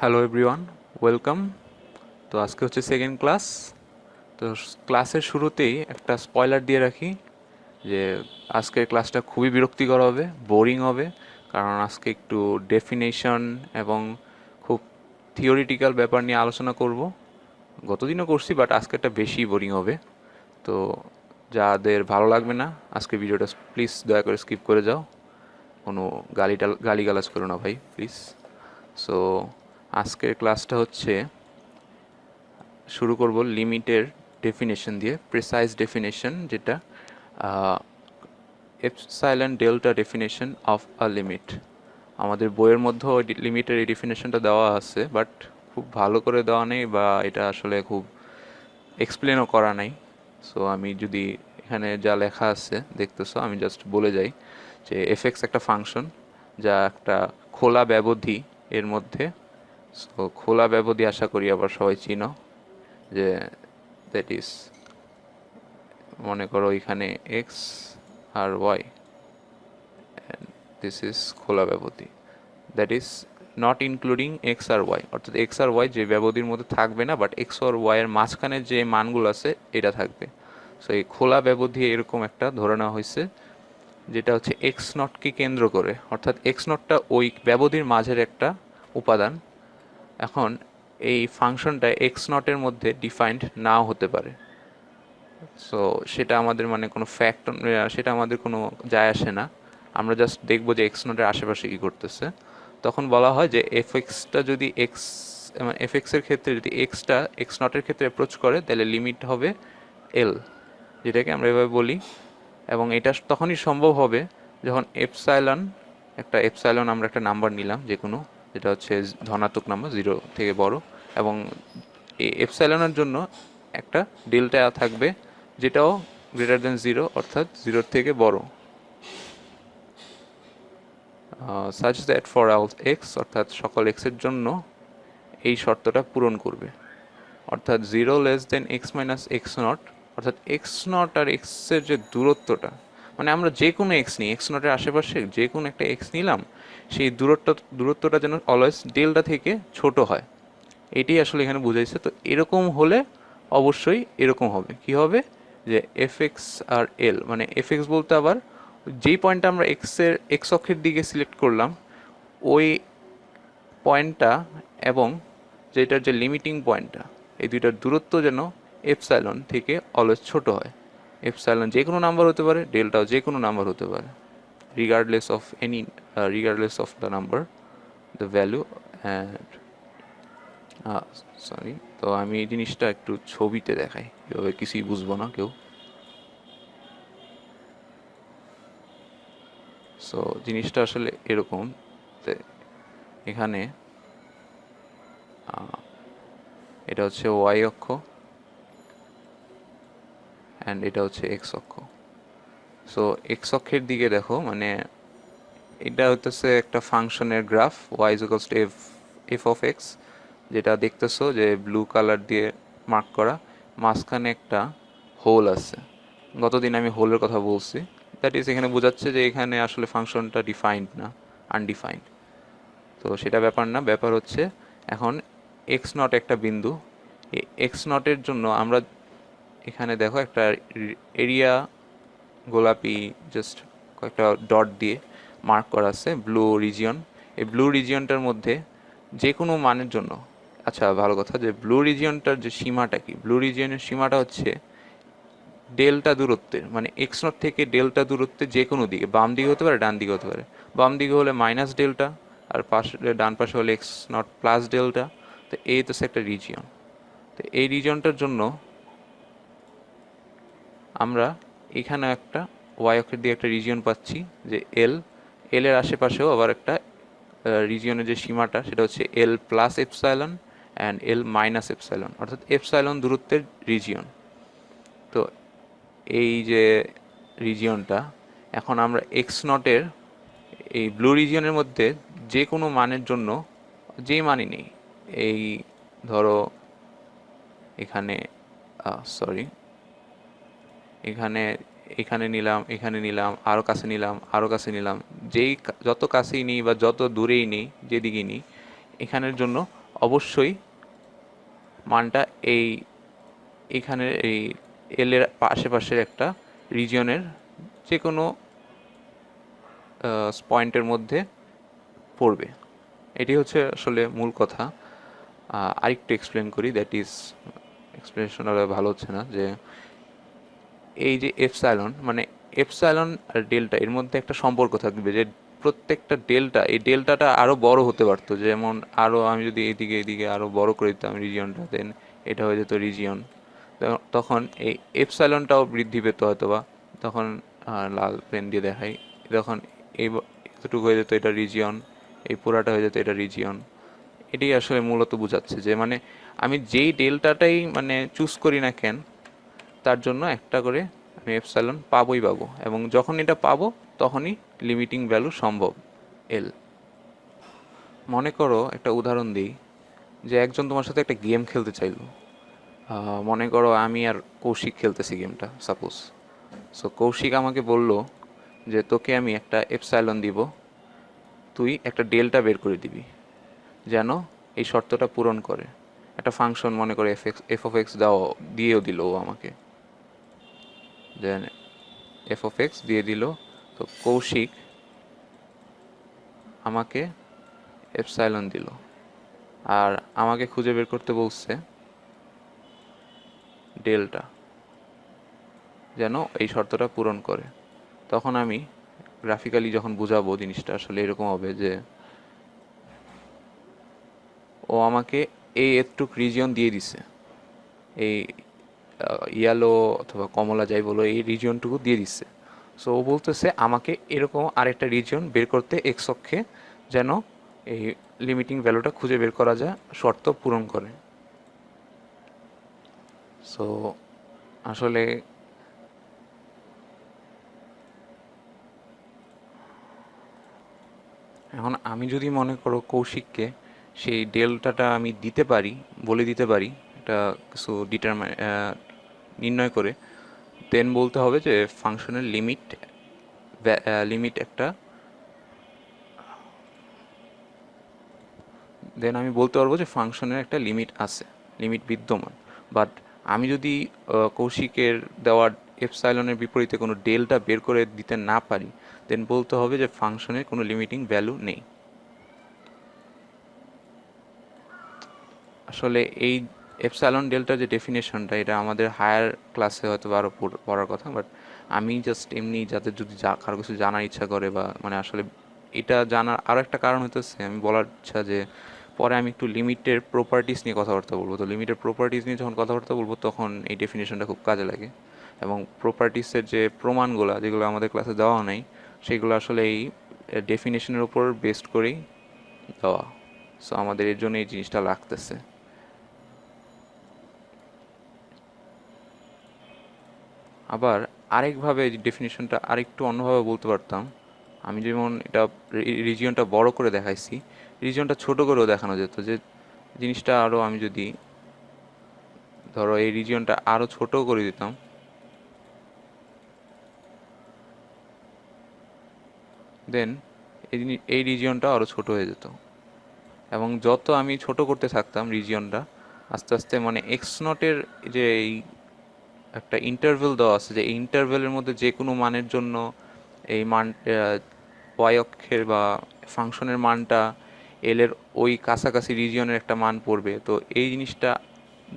Hello everyone, welcome. তো আজকে হচ্ছে সেকেন্ড ক্লাস। তো ক্লাসের শুরুতেই একটা স্পয়লার দিয়ে রাখি যে আজকের ক্লাসটা খুবই বিরক্তিকর হবে, বোরিং হবে, কারণ আজকে একটু ডেফিনেশন এবং খুব থিওরিটিক্যাল ব্যাপার নিয়ে আলোচনা করব। গতদিনও করছি, বাট আজকেরটা বেশি বোরিং হবে। তো যাদের ভালো লাগবে না আজকে ভিডিওটা, প্লিজ দয়া করে স্কিপ করে যাও। কোনো গালিগালাজ করো না ভাই, প্লিজ। সো আজকের ক্লাসটা হচ্ছে, শুরু করব লিমিটের ডেফিনেশন দিয়ে, প্রিসাইজ ডেফিনেশন, যেটা epsilon delta definition of a limit. আমাদের বইয়ের মধ্যে ওই লিমিটের এই ডেফিনেশনটা দেওয়া আছে, বাট খুব ভালো করে দেওয়া নেই, বা এটা আসলে খুব এক্সপ্লেনও করা নাই। সো আমি যদি এখানে যা লেখা আছে দেখতেছো, আমি জাস্ট বলে যাই যে এফএক্স একটা ফাংশন, যা একটা খোলা ব্যবধি এর মধ্যে। সো খোলা ব্যবধি আশা করি আবার সবাই চিনো, যে দ্যাট ইজ, মনে করো এখানে এক্স আর ওয়াই, দিস ইজ খোলা ব্যবধি, that is not including X আর ওয়াই, অর্থাৎ এক্স আর ওয়াই যে ব্যবধির মধ্যে থাকবে না, বাট এক্স আর ওয়াই এর মাঝখানে যে মানগুলো আছে এটা থাকবে। সো এই খোলা ব্যবধি এরকম একটা ধরে নেওয়া হয়েছে, যেটা হচ্ছে এক্স নটকে কেন্দ্র করে, অর্থাৎ এক্স নটটা ওই ব্যবধির মাঝের একটা উপাদান। এখন এই ফাংশনটা এক্স নটের মধ্যে ডিফাইন্ড নাও হতে পারে। সো সেটা আমাদের মানে কোনো ফ্যাক্ট, সেটা আমাদের কোনো যায় আসে না। আমরা জাস্ট দেখবো যে এক্স নটের আশেপাশে কী করতেছে। তখন বলা হয় যে এফ এক্সটা যদি এক্স, এফ এক্সের ক্ষেত্রে যদি এক্সটা এক্স নটের ক্ষেত্রে অ্যাপ্রোচ করে, তাহলে লিমিট হবে এল, যেটাকে আমরা এভাবে বলি। এবং এটা তখনই সম্ভব হবে যখন এপসাইলন, একটা এপসাইলন আমরা একটা নাম্বার নিলাম যে কোনো, যেটা হচ্ছে ধনাত্মক নাম্বার, জিরো থেকে বড়, এবং এই এপসাইলনের জন্য একটা ডেল্টা থাকবে যেটাও গ্রেটার দেন জিরো, অর্থাৎ জিরোর থেকে বড়। Such that for all x, অর্থাৎ সকল এক্সের জন্য এই শর্তটা পূরণ করবে। অর্থাৎ zero less than x minus x not, অর্থাৎ এক্স নট আর এক্সের যে দূরত্বটা, মানে আমরা যে কোনো এক্স নিই, এক্স নটের আশেপাশে যে কোনো একটা এক্স নিলাম, সেই দূরত্বটা যেন অলওয়েজ ডেল্টা থেকে ছোট হয়, এটাই আসলে এখানে বুঝাইছে। তো এরকম হলে অবশ্যই এরকম হবে, কি হবে, যে এফ এক্স আর এল, মানে এফ এক্স বলতে আবার যেই পয়েন্টটা আমরা এক্স অক্ষের দিকে সিলেক্ট করলাম, ওই পয়েন্টটা এবং যেটার যে লিমিটিং পয়েন্টটা, এই দুইটার দূরত্ব যেন এপসাইলন থেকে অলওয়েজ ছোট হয়। এপসাইলন যে কোনো নাম্বার হতে পারে, ডেল্টাও যে কোনো নাম্বার হতে পারে, regardless of any, regardless of the number, the value and, sorry. তো আমি এই জিনিসটা একটু ছবিতে দেখাই, এভাবে কিছুই বুঝবো না কেউ। সো জিনিসটা আসলে এরকম, এখানে এটা হচ্ছে ওয়াই অক্ষ অ্যান্ড এটা হচ্ছে এক্স অক্ষ। সো এক্স অক্ষের দিকে দেখো, মানে এটা হচ্ছে একটা ফাংশনের গ্রাফ, y equals to f, f of x, যেটা দেখতেছো যে ব্লু কালার দিয়ে মার্ক করা, মাঝখানে একটা হোল আছে। গতদিন আমি হোলের কথা বলছি, দ্যাট ইজ এখানে বোঝাচ্ছে যে এখানে আসলে ফাংশনটা ডিফাইন্ড না, আনডিফাইন্ড। তো সেটা ব্যাপার না, ব্যাপার হচ্ছে এখন এক্স নট একটা বিন্দু, এক্স নটের জন্য আমরা এখানে দেখো একটা এরিয়া গোলাপি, জাস্ট কয়েকটা ডট দিয়ে মার্ক করা আছে, ব্লু রিজিয়ন। এই ব্লু রিজিয়নটার মধ্যে যে কোনো মানের জন্য, আচ্ছা ভালো কথা, যে ব্লু রিজিয়নটার যে সীমাটা কি, ব্লু রিজিয়নের সীমাটা হচ্ছে ডেল্টা দূরত্বের, মানে এক্স নট থেকে ডেল্টা দূরত্বে যে কোনো দিকে, বাম দিকে হতে পারে, ডান দিকে হতে পারে। বাম দিকে হলে মাইনাস ডেল্টা, আর পাশে ডান পাশে হলে এক্স নট প্লাস ডেল্টা। তো এই তো একটা রিজিয়ন। তো এই রিজিয়নটার জন্য আমরা এখানে একটা ওয়াই অক্ষের দিয়ে একটা রিজিয়ন পাচ্ছি, যে এল, এল এর আশেপাশেও আবার একটা রিজিয়নের যে সীমাটা, সেটা হচ্ছে L plus epsilon and L minus epsilon, অর্থাৎ এপসাইলন দূরত্বের রিজিয়ন। তো এই যে রিজিয়নটা, এখন আমরা এক্স নটের এই ব্লু রিজিয়নের মধ্যে যে কোনো মানের জন্য, যেই মানই নেই, এই ধরো এখানে, সরি, এখানে, এখানে নিলাম, এখানে নিলাম, আরও কাছে নিলাম, আরও কাছে নিলাম, যত কাছেই নিই বা যত দূরেই নিই, যেদিকেই নিই, এখানের জন্য অবশ্যই মানটা এইখানে এই এল এর আশেপাশের একটা রিজিয়নের যে কোনো পয়েন্টের মধ্যে পড়বে। এটি হচ্ছে আসলে মূল কথা। আরেকটু এক্সপ্লেন করি, দ্যাট ইজ এক্সপ্লেনেশন ভালো হচ্ছে না, যে এই যে এপসাইলন মানে এপসাইলন আর ডেল্টা এর মধ্যে একটা সম্পর্ক থাকবে, যে প্রত্যেকটা ডেল্টা, এই ডেল্টাটা আরও বড় হতে পারতো, যেমন আরও আমি যদি এদিকে এদিকে আরও বড় করে দিতাম রিজিয়নটা, দেন এটা হয়ে যেত রিজিয়ন, তখন এই এপসাইলনটাও বৃদ্ধি পেত হয়তোবা। তখন লাল পেন দিয়ে দেখাই, তখন এই এতটুকু হয়ে যেত এটা রিজিয়ন, এই পুরাটা হয়ে যেত এটা রিজিয়ন। এটি আসলে মূলত বোঝাচ্ছে যে মানে আমি যেই ডেল্টাটাই মানে চুজ করি না কেন, তার জন্য একটা করে আমি এপসাইলন পাবোই পাবো, এবং যখন এটা পাবো তখনই লিমিটিং ভ্যালু সম্ভব এল। মনে করো একটা উদাহরণ দিই, যে একজন তোমার সাথে একটা গেম খেলতে চাইলো। মনে করো আমি আর কৌশিক খেলতেছি গেমটা, সাপোজ। সো কৌশিক আমাকে বলল যে তোকে আমি একটা এপসাইলন দিব, তুই একটা ডেল্টা বের করে দিবি যেন এই শর্তটা পূরণ করে। একটা ফাংশন মনে করে এফ অফ এক্স দিয়েও দিল ও আমাকে, দেন এফ অফ এক্স দিয়ে দিল। তো কৌশিক আমাকে এপসাইলন দিল, আর আমাকে খুঁজে বের করতে বলছে ডেল্টা যেন এই শর্তটা পূরণ করে। তখন আমি গ্রাফিক্যালি যখন বুঝাবো জিনিসটা আসলে এরকম হবে যে ও আমাকে এই একটুক রিজিয়ন দিয়ে দিছে, এই ইয়েলো অথবা কমলা যাই বলো, এই রিজিয়নটুকু দিয়ে দিচ্ছে। সো ও বলতেছে আমাকে এরকম আরেকটা রিজিয়ন বের করতে এক্স অক্ষে, যেন এই লিমিটিং ভ্যালুটা খুঁজে বের করা যায়, শর্ত পূরণ করে। সো আসলে এখন আমি যদি মনে করো কৌশিককে সেই ডেল্টাটা আমি দিতে পারি, বলে দিতে পারি এটা কিছু নির্ণয় করে, দেন বলতে হবে যে ফাংশনের লিমিট একটা, দেন আমি বলতে পারবো যে ফাংশনের একটা লিমিট আছে, লিমিট বিদ্যমান। বাট আমি যদি কৌশিকের দেওয়া এপসাইলনের বিপরীতে কোনো ডেল্টা বের করে দিতে না পারি, দেন বলতে হবে যে ফাংশনের কোনো লিমিটিং ভ্যালু নেই। আসলে এই এপসাইলন ডেল্টার যে ডেফিনেশনটা, এটা আমাদের হায়ার ক্লাসে হয়তো আরও পড়ার কথা, বাট আমি জাস্ট এমনি যাদের যদি কারো কিছু জানার ইচ্ছা করে, বা মানে আসলে এটা জানার আরও একটা কারণ হতেছে আমি বলার ইচ্ছা যে পরে আমি একটু লিমিটের প্রপার্টিস নিয়ে কথাবার্তা বলবো। তো লিমিটের প্রপার্টিস নিয়ে যখন কথাবার্তা বলবো তখন এই ডেফিনেশনটা খুব কাজে লাগে, এবং প্রপার্টিসের যে প্রমাণগুলো যেগুলো আমাদের ক্লাসে দেওয়া নাই, সেগুলো আসলে এই ডেফিনেশনের উপর বেস্ড করেই দেওয়া। সো আমাদের এর জন্য এই জিনিসটা লাগতেছে। আবার আরেকভাবে ডেফিনেশনটা আরেকটু অন্যভাবে বলতে পারতাম। আমি যেমন এটা রিজিয়নটা বড় করে দেখাইছি, রিজিয়নটা ছোট করেও দেখানো যেত, যে জিনিসটা আরও আমি যদি ধরো এই রিজিয়নটা আরও ছোট করে দিতাম, দেন এই রিজিয়নটা আরও ছোট হয়ে যেত। এবং যত আমি ছোট করতে থাকতাম রিজিয়নটা, আস্তে আস্তে মানে এক্স নটের যে এই একটা ইন্টারভেল দেওয়া আছে, যে এই ইন্টারভেলের মধ্যে যে কোনো মানের জন্য এই মান ওয়াই অক্ষের বা ফাংশনের মানটা এল এর ওই কাছাকাছি রিজিয়নের একটা মান পড়বে। তো এই জিনিসটা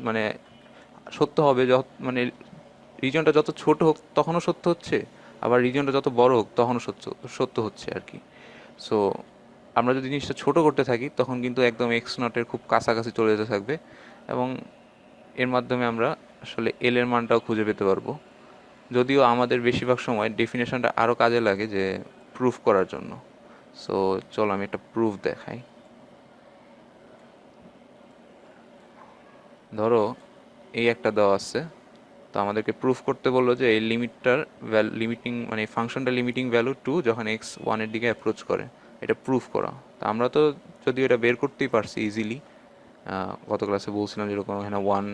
মানে সত্য হবে মানে রিজিয়নটা যত ছোট হোক তখনও সত্য হচ্ছে, আবার রিজিয়নটা যত বড় হোক তখনও সত্য হচ্ছে আর কি। সো আমরা যদি জিনিসটা ছোট করতে থাকি তখন কিন্তু একদম এক্স নটের খুব কাছাকাছি চলে যেতে থাকবে, এবং এর মাধ্যমে আমরা আসলে এল এর মানটাও খুঁজে পেতে পারবো। যদিও আমাদের বেশিরভাগ সময় ডেফিনেশনটা আরও কাজে লাগে যে প্রুফ করার জন্য। সো চলো আমি একটা প্রুফ দেখাই। ধরো এই একটা দেওয়া আছে, তো আমাদেরকে প্রুফ করতে বললো যে এই লিমিটিং মানে ফাংশনটা লিমিটিং ভ্যালু 2 যখন এক্স 1-এর দিকে অ্যাপ্রোচ করে, এটা প্রুফ করা। তো আমরা তো যদিও এটা বের করতেই পারছি ইজিলি, গত ক্লাসে বলছিলাম যেরকম এখানে 1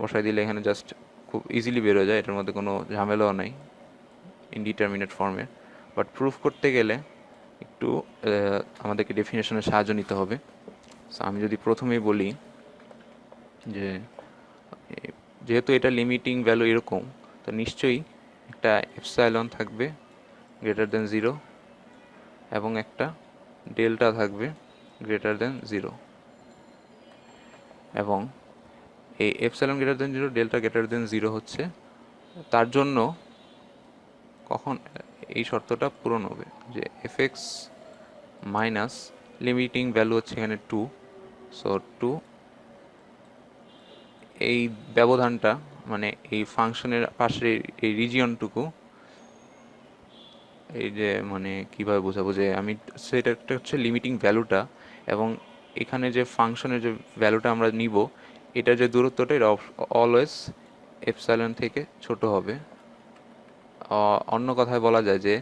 বসাই দিলে এখানে জাস্ট খুব ইজিলি বের হয়ে যায়, এটার মধ্যে কোনো ঝামেলাও নাই ইনডিটারমিনেট ফর্মে। বাট প্রুফ করতে গেলে একটু আমাদেরকে ডেফিনেশনের সাহায্য নিতে হবে। সো আমি যদি প্রথমেই বলি যে যেহেতু এটা লিমিটিং ভ্যালু এরকম, তো নিশ্চয়ই একটা এপসাইলন থাকবে গ্রেটার দেন 0 এবং একটা ডেল্টা থাকবে গ্রেটার দেন 0, এবং এই epsilon greater than 0 delta greater than 0 হচ্ছে তার জন্য কখন এই শর্তটা পূরণ হবে যে এফএক্স মাইনাস লিমিটিং ভ্যালু হচ্ছে এখানে 2, সো 2 এই ব্যবধানটা মানে এই ফাংশনের পাশের এই রিজিয়নটুকু, এই যে মানে কিভাবে বোঝাবো যে আমি সেটা একটা হচ্ছে লিমিটিং ভ্যালুটা, এবং এখানে যে ফাংশনের যে ভ্যালুটা আমরা নিব এটা যে দূরত্বটা এটা অলওয়েজ এপসাইলন থেকে ছোট হবে। অন্য কথায় বলা যায় যে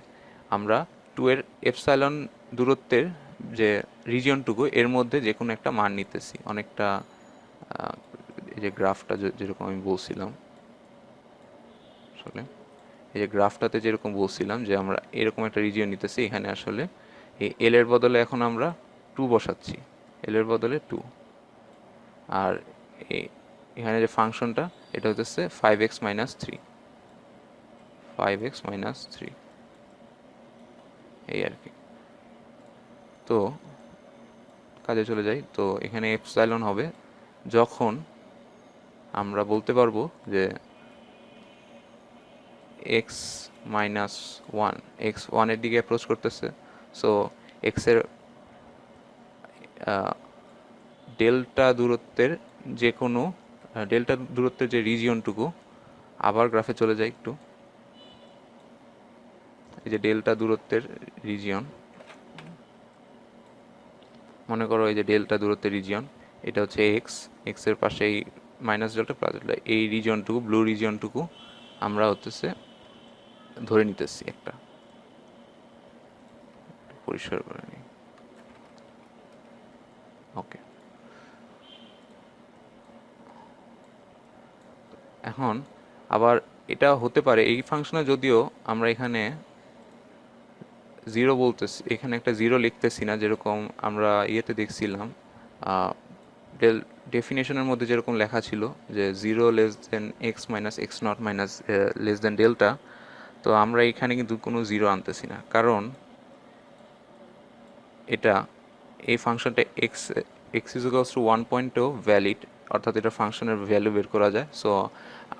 আমরা 2 এর এপসাইলন দূরত্বের যে রিজিয়নটুকু এর মধ্যে যে কোনো একটা মান নিতেছি, অনেকটা এই যে গ্রাফটা যেরকম আমি বলছিলাম, আসলে এই যে গ্রাফটাতে যেরকম বলছিলাম যে আমরা এরকম একটা রিজিয়ন নিতেছি, এখানে আসলে এই এল এর বদলে এখন আমরা 2 বসাচ্ছি, এল এর বদলে 2, আর এখানে যে ফাংশনটা এটা হচ্ছে 5x মাইনাস 3, 5x মাইনাস 3 এই আর কি। তো কাজে চলে যাই, তো এখানে এপসাইলন হবে যখন আমরা বলতে পারবো যে এক্স মাইনাস 1, এক্স 1-এর দিকে অ্যাপ্রোচ করতেছে, সো এক্সের ডেল্টা দূরত্বের যে কোনো ডেল্টা দূরত্বের যে রিজিয়নটুকু, আবার গ্রাফে চলে যায় একটু, এই যে ডেল্টা দূরত্বের রিজিয়ন, মনে করো এই যে ডেল্টা দূরত্বের রিজিয়ন এটা হচ্ছে এক্স, এক্সের পাশে এই মাইনাস ডেল্টা প্লাস ডেল্টা এই রিজিয়নটুকু, ব্লু রিজিয়নটুকু আমরা হচ্ছে ধরে নিতেছি একটা, পরিষ্কার করে নিই। ওকে, এখন আবার এটা হতে পারে এই ফাংশনে যদিও আমরা এখানে 0 বলতেছি, এখানে একটা 0 লিখতেছি না, যেরকম আমরা ইয়েতে দেখছিলাম ডেফিনেশনের মধ্যে যেরকম লেখা ছিল যে 0 less than x minus x not minus less than delta, তো আমরা এখানে কিন্তু কোনো 0 আনতেছি না, কারণ এটা এই ফাংশনটা x x equals to 1.0 valid, অর্থাৎ এটা ফাংশনের ভ্যালু বের করা যায়। সো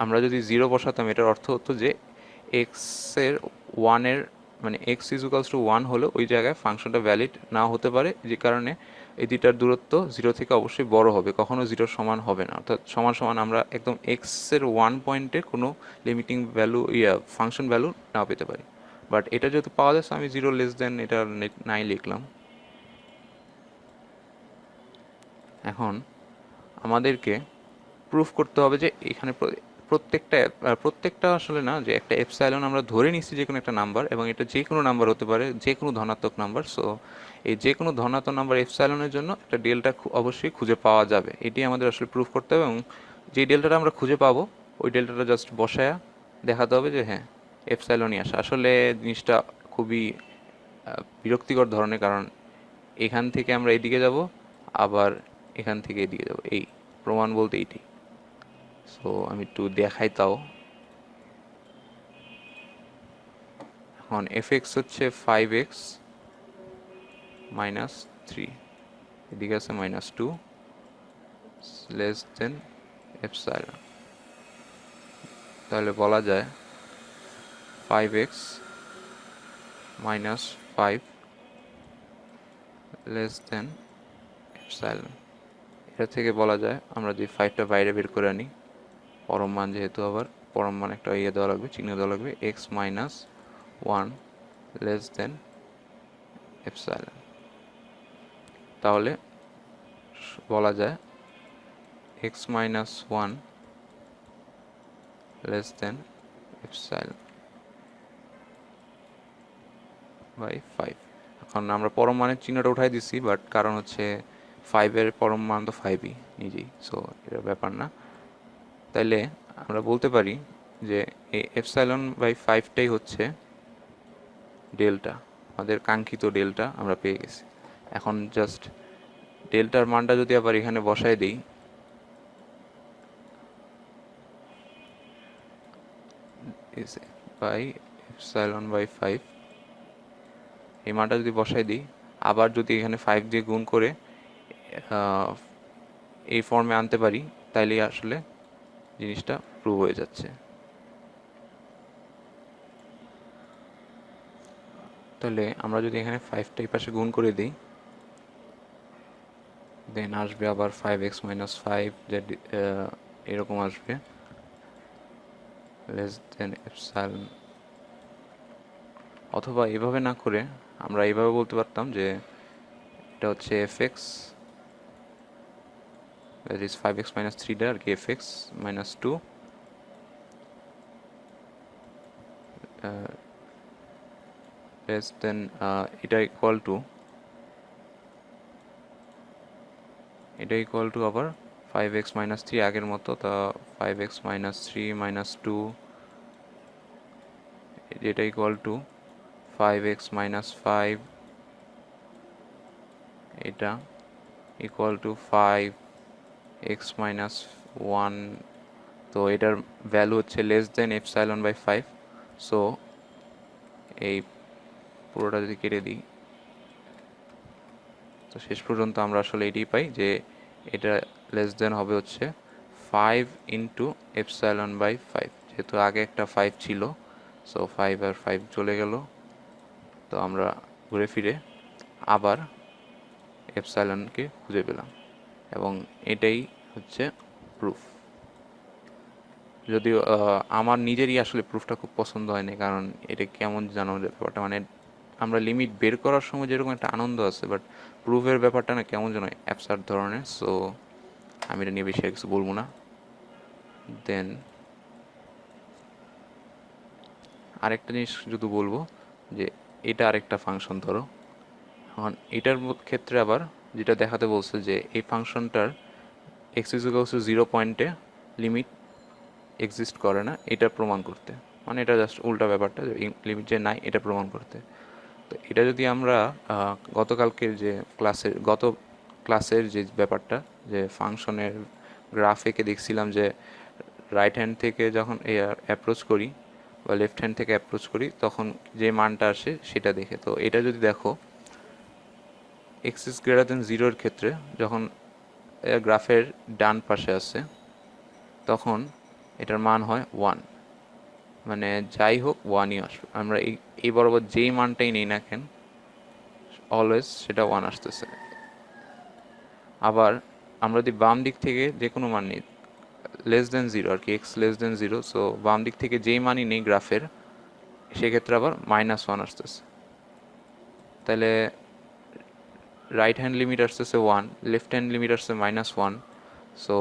আমরা যদি 0 বসাতাম এটার অর্থ হতো যে এক্সের 1-এর মানে এক্স ইকুয়ালস টু 1 হলে ওই জায়গায় ফাংশনটা ভ্যালিড না হতে পারে, যে কারণে এই দুইটার দূরত্ব 0 থেকে অবশ্যই বড় হবে, কখনো 0 সমান হবে না, অর্থাৎ সমান সমান আমরা একদম এক্সের 1 পয়েন্টে কোনো লিমিটিং ভ্যালু ফাংশন ভ্যালু না পেতে পারি। বাট এটা যেহেতু পাওয়া যাচ্ছে আমি 0 লেস দেন এটা নাই লিখলাম। এখন আমাদেরকে প্রুফ করতে হবে যে এখানে প্রত্যেকটা আসলে না, যে একটা এপসাইলন আমরা ধরে নিচ্ছি যে কোনো একটা নাম্বার, এবং এটা যে কোনো নাম্বার হতে পারে, যে কোনো ধনাত্মক নাম্বার। সো এই যে কোনো ধনাত্মক নাম্বার এপসাইলনের জন্য একটা ডেল্টা অবশ্যই খুঁজে পাওয়া যাবে, এটি আমাদের আসলে প্রুফ করতে হবে, এবং যে ডেল্টাটা আমরা খুঁজে পাবো ওই ডেল্টাটা জাস্ট বসায়া দেখাতে হবে যে হ্যাঁ এপসাইলনই আসে। আসলে জিনিসটা খুবই বিরক্তিকর ধরনের, কারণ এখান থেকে আমরা এদিকে যাব, আবার এখান থেকে এদিকে যাব, এই প্রমাণ বলতে এইটি। সো আমি একটু দেখাই তাও। এখন এফ এক্স হচ্ছে 5x মাইনাস 3, এদিকে আছে -2 লেস দেন এপসাইলন, তাহলে বলা যায় 5x minus 5 less than epsilon. এটা থেকে বলা যায় আমরা যদি 5টা বাইরে বের করে আনি, পরম মান যেহেতু, আবার পরম মান একটা ইয়ে দেওয়া লাগবে, চিহ্ন দেওয়া লাগবে, x minus 1 less than epsilon, তাহলে বলা যায় x minus 1 less than epsilon by 5। এখন আমরা পরম মানের চিহ্নটা উঠাই দিচ্ছি, বাট কারণ হচ্ছে 5-এর পরম মান তো 5ই নিজেই, সো এটা ব্যাপার না। তাইলে আমরা বলতে পারি যে এই এপসাইলন বাই 5টাই হচ্ছে ডেল্টা, আমাদের কাঙ্ক্ষিত ডেল্টা আমরা পেয়ে গেছি। এখন জাস্ট ডেল্টার মানটা যদি আবার এখানে বসায় দিই, is by epsilon by 5, এই মানটা যদি বসায় দিই, আবার যদি এখানে 5 দিয়ে গুণ করে এই ফর্মে আনতে পারি, তাইলেই আসলে জিনিসটা প্রুভ হয়ে যাচ্ছে। তাহলে আমরা যদি এখানে 5টা এই পাশে গুণ করে দিই, দেন আসবে আবার 5x minus 5, এরকম আসবে লেস দেন এপসাইলন। অথবা এভাবে না করে আমরা এইভাবে বলতে পারতাম যে এটা হচ্ছে fx, that is 5x minus 3টা আর কি, fx minus 2 less than এটা ইকুয়াল টু আবার 5x minus 3 আগের মতো, তা 5x minus 3 minus 2, যেটা ইকুয়াল টু 5x minus 5, এটা ইকুয়াল টু 5x minus 1। তো এটার ভ্যালু হচ্ছে less than epsilon by 5। So এই পুরোটা যদি কেটে দিই, তো শেষ পর্যন্ত আমরা আসলে এটাই পাই যে এটা লেস দেন হবে হচ্ছে 5 ইন্টু এপসাইলন বাই 5। যেহেতু আগে একটা 5 ছিল, সো 5 আর 5 চলে গেল, তো আমরা ঘুরে ফিরে আবার এপসাইলনকে খুঁজে পেলাম, এবং এটাই হচ্ছে প্রুফ। যদিও আমার নিজেরই আসলে প্রুফটা খুব পছন্দ হয়নি, কারণ এটা কেমন জানো ব্যাপারটা, মানে আমরা লিমিট বের করার সময় যেরকম একটা আনন্দ আছে, বাট প্রুফের ব্যাপারটা না কেমন যেন অ্যাবসার্ড ধরনের। সো আমি এটা নিয়ে বেশি আর কিছু বলবো না। দেন আরেকটা জিনিস যদি বলবো, যে এটা আরেকটা ফাংশন ধরো, এখন এটার ক্ষেত্রে আবার যেটা দেখাতে বলছে যে এই ফাংশনটার এক্স ইকুয়ালস টু 0 পয়েন্টে লিমিট এক্সিস্ট করে না, এটা প্রমাণ করতে, মানে এটা জাস্ট উল্টা ব্যাপারটা, লিমিট যে নাই এটা প্রমাণ করতে। তো এটা যদি আমরা গত ক্লাসের যে ব্যাপারটা, যে ফাংশনের গ্রাফ এঁকে দেখছিলাম যে রাইট হ্যান্ড থেকে যখন অ্যাপ্রোচ করি বা লেফট হ্যান্ড থেকে অ্যাপ্রোচ করি, তখন যে মানটা আসে সেটা দেখে। তো এটা যদি দেখো এক্স ইজ গ্রেটার দেন 0-এর ক্ষেত্রে, যখন গ্রাফের ডান পাশে আছে, তখন এটার মান হয় 1, মানে যাই হোক 1ই আসবে। আমরা এই বরাবর যেই মানটাই নেই না কেন, অলওয়েজ সেটা 1 আসতেছে। আবার আমরা যদি বাম দিক থেকে যে কোনো মান নিই, লেস দেন 0 আর কি, এক্স লেস দেন 0, সো বাম দিক থেকে যেই মানই নেই গ্রাফের, সেক্ষেত্রে আবার -1 আসতেছে। তাহলে রাইট হ্যান্ড লিমিট আসতেছে 1, লেফট হ্যান্ড লিমিট আসছে -1, সো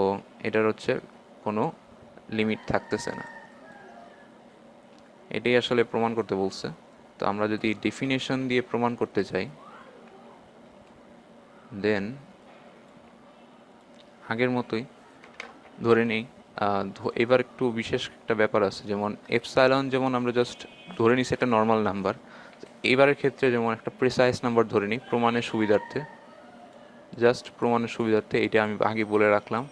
এটার হচ্ছে কোনো লিমিট থাকতেছে না। এটাই আসলে প্রমাণ করতে বলছে। তো আমরা যদি ডেফিনেশন দিয়ে প্রমাণ করতে চাই, দেন আগের মতোই ধরে নেই। এবার একটু বিশেষ একটা ব্যাপার আছে, যেমন এপসাইলন যেমন আমরা জাস্ট ধরে নিছি একটা নর্মাল নাম্বার, এবারের ক্ষেত্রে যেমন একটা প্রিসাইজ নাম্বার ধরে নিই প্রমাণের সুবিধার্থে, জাস্ট প্রমাণের সুবিধার্থে। এটা আমি আগে বলে রাখলাম,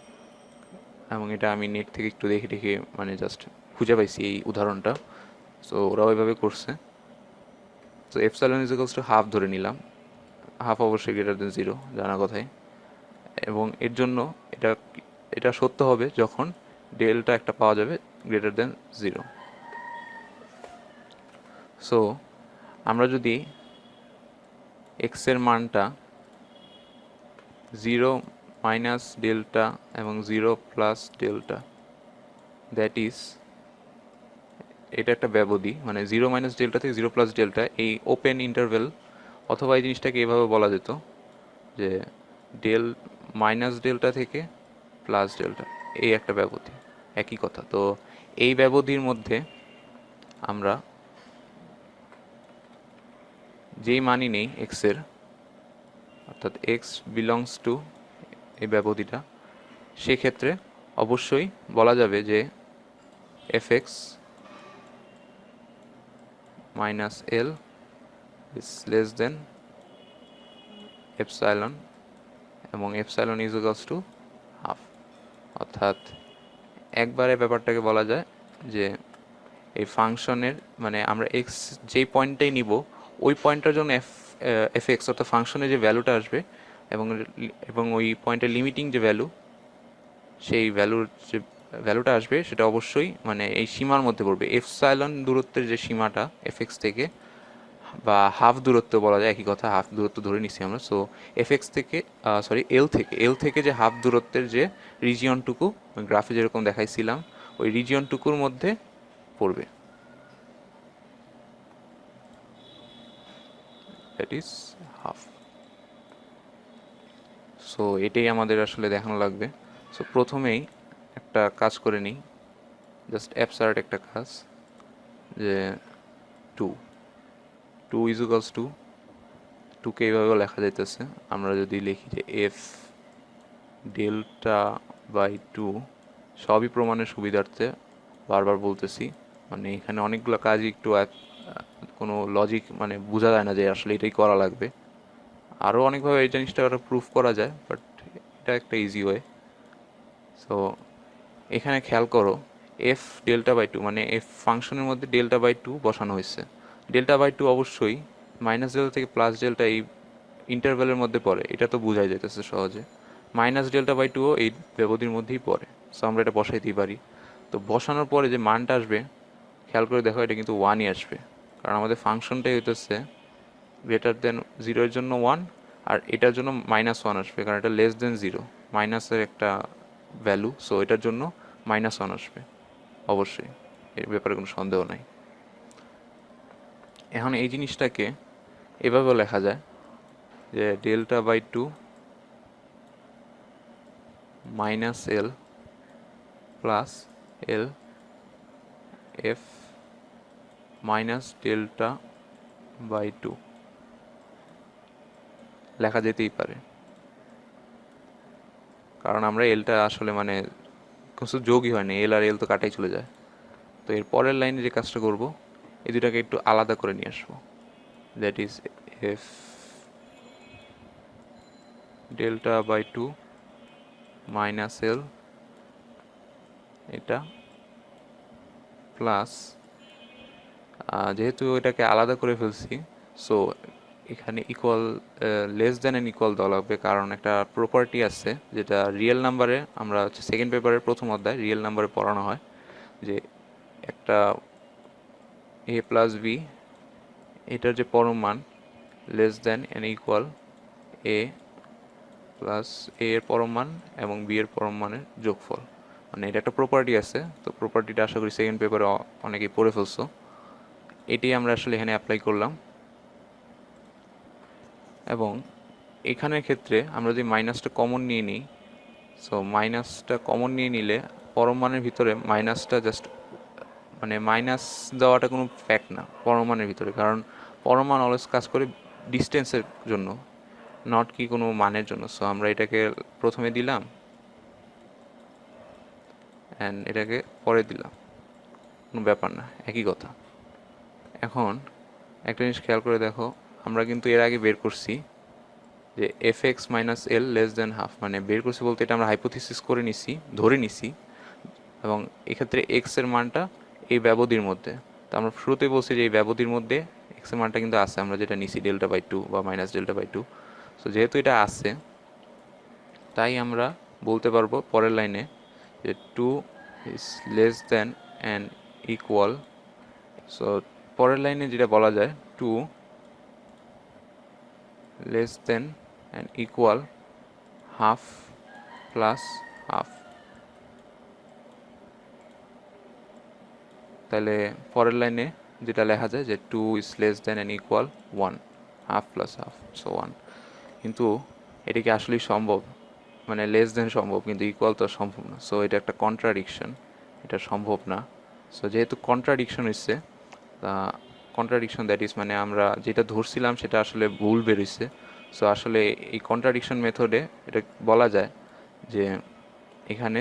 এবং এটা আমি নেট থেকে একটু দেখে দেখে মানে জাস্ট খুঁজে পাইছি এই উদাহরণটা। সো ওরাও এভাবে করছে। তো epsilon is equals to half ধরে নিলাম, হাফ অবশ্যই গ্রেটার দেন 0 জানা কথাই, এবং এর জন্য এটা এটা সত্য হবে যখন ডেলটা একটা পাওয়া যাবে গ্রেটার দেন 0। সো আমরা যদি এক্স এর মানটা 0 মাইনাস ডেল্টা এবং 0 প্লাস ডেল্টা, দ্যাট ইজ, এটা একটা ব্যবধি, মানে 0 মাইনাস ডেল্টা থেকে 0 প্লাস ডেল্টা, এই ওপেন ইন্টারভেল, অথবা এই জিনিসটাকে এভাবে বলা যেত যে মাইনাস ডেল্টা থেকে প্লাস ডেল্টা, এই একটা ব্যবধি, একই কথা। তো এই ব্যবধির মধ্যে আমরা যেই মানই নেই এক্সের, অর্থাৎ এক্স বিলংস টু এই ব্যবধিটা, সেক্ষেত্রে অবশ্যই বলা যাবে যে F x minus L is less than epsilon, এবং epsilon is equals to half. অর্থাৎ একবারে ব্যাপারটাকে বলা যায় যে এই ফাংশনের মানে আমরা এক্স যেই পয়েন্টটাই নিব ওই পয়েন্টটার জন্য এফ এক্স অর্থাৎ ফাংশনের যে ভ্যালুটা আসবে এবং এবং ওই পয়েন্টের লিমিটিং যে ভ্যালু, সেই ভ্যালুটা আসবে সেটা অবশ্যই মানে এই সীমার মধ্যে পড়বে। এপসাইলন দূরত্বের যে সীমাটা এফ এক্স থেকে, বা হাফ দূরত্ব বলা যায়, একই কথা, হাফ দূরত্ব ধরে নিছি আমরা। সো এফ এক্স থেকে এল থেকে যে হাফ দূরত্বের যে রিজিয়নটুকু গ্রাফে যেরকম দেখাইছিলাম ওই রিজিয়নটুকুর মধ্যে পড়বে, দ্যাট ইজ হাফ। সো এটাই আমাদের আসলে দেখানো লাগবে। সো প্রথমেই একটা কাজ করে নিই, জাস্ট অ্যাবসার্ড একটা কাজ, যে two two is equals to, টুকে এইভাবেও লেখা যাইতেছে। আমরা যদি লিখি যে এফ ডেল্টা বাই টু, সবই প্রমাণের সুবিধার্থে বারবার বলতেছি, মানে এখানে অনেকগুলো কাজই একটু কোনো লজিক মানে বোঝা যায় না যে আসলে এটাই করা লাগবে। আরও অনেকভাবে এই জিনিসটা প্রুফ করা যায়, বাট এটা একটা ইজি ওয়ে। সো এখানে খেয়াল করো, এফ ডেল্টা বাই টু মানে এফ ফাংশনের মধ্যে ডেল্টা বাই টু বসানো হয়েছে। ডেল্টা বাই টু অবশ্যই মাইনাস ডেল্টা থেকে প্লাস ডেল্টা এই ইন্টারভ্যালের মধ্যে পড়ে, এটা তো বোঝাই যাইতেছে সহজে। মাইনাস ডেল্টা বাই টুও এই ব্যবধির মধ্যেই পড়ে। সো আমরা এটা বসাইতেই পারি। তো বসানোর পরে যে মানটা আসবে খেয়াল করে দেখো, এটা কিন্তু ওয়ানই আসবে, কারণ আমাদের ফাংশনটাই হইতেছে গ্রেটার দেন জিরোর জন্য ওয়ান, আর এটার জন্য মাইনাস ওয়ান আসবে কারণ এটা লেস দেন জিরো, মাইনাসের একটা ভ্যালু। সো এটার জন্য মাইনাস ওয়ান আসবে অবশ্যই, এর ব্যাপারে কোনো সন্দেহ নাই। এখন এই জিনিসটাকে এভাবেও লেখা যায় যে delta by two minus L plus L F minus delta by two লেখা যেতেই পারে, কারণ আমরা এলটা আসলে মানে কিছু যোগই হয়নি, এল আর এল তো কাটাই চলে যায়। তো এর পরের লাইনে যে কাজটা করব, এই দুটাকে একটু আলাদা করে নিয়ে আসবো, that is F delta by two minus L, এটা প্লাস, যেহেতু এটাকে আলাদা করে ফেলছি, সো এখানে equal less than N equal দেওয়া লাগবে, কারণ একটা প্রপার্টি আছে যেটা রিয়েল নাম্বারে আমরা হচ্ছে সেকেন্ড পেপারের প্রথম অধ্যায় রিয়েল নাম্বারে পড়ানো হয়, যে একটা এ প্লাস বি এটার যে পরম মান less than N equal A plus এ এর পরম মান এবং বি এর পরম মানের যোগফল, মানে এটা একটা প্রপার্টি আছে। তো প্রপার্টিটা আশা করি সেকেন্ড পেপারে অনেকেই পড়ে ফেলছো। এটাই আমরা আসলে এখানে অ্যাপ্লাই করলাম। এবং এখানের ক্ষেত্রে আমরা যদি মাইনাসটা কমন নিয়ে নিই, সো মাইনাসটা কমন নিয়ে নিলে পরম মানের ভিতরে মাইনাসটা জাস্ট মানে মাইনাস দেওয়াটা কোনো ফ্যাক্ট না পরম মানের ভিতরে, কারণ পরম মান অলওয়েজ কাজ করে ডিস্টেন্সের জন্য, নট কি কোনো মানের জন্য। সো আমরা এটাকে প্রথমে দিলাম অ্যান্ড এটাকে পরে দিলাম, কোনো ব্যাপার না, একই কথা। এখন একটা জিনিস খেয়াল করে দেখো, আমরা কিন্তু এর আগে বের করছি যে F x minus L less than half, মানে বের করছি বলতে এটা আমরা হাইপোথিসিস করে নিছি, ধরে নিছি, এবং এক্ষেত্রে এক্স এর মানটা এই ব্যবধির মধ্যে। তো আমরা শুরুতেই বলছি যে এই ব্যবধির মধ্যে এক্স এর মানটা কিন্তু আছে, আমরা যেটা নিছি ডেল্টা বাই টু বা minus delta by two. So যেহেতু এটা আছে, তাই আমরা বলতে পারবো পরের লাইনে যে two is less than and equal. So পরের লাইনে যেটা বলা যায় two less than and equal half plus half. তাহলে পরের লাইনে যেটা লেখা যায় যে two is less than and equal one, half plus half, so one. কিন্তু এটা কি আসলেই সম্ভব? মানে লেস দেন সম্ভব কিন্তু ইকুয়াল তো সম্ভব না। সো এটা একটা কন্ট্রাডিকশন, এটা সম্ভব না। সো যেহেতু কন্ট্রাডিকশন হচ্ছে, কন্ট্রাডিকশন দ্যাট ইজ মানে আমরা যেটা ধরছিলাম সেটা আসলে ভুল বেরোইছে। সো আসলে এই কন্ট্রাডিকশন মেথডে এটা বলা যায় যে এখানে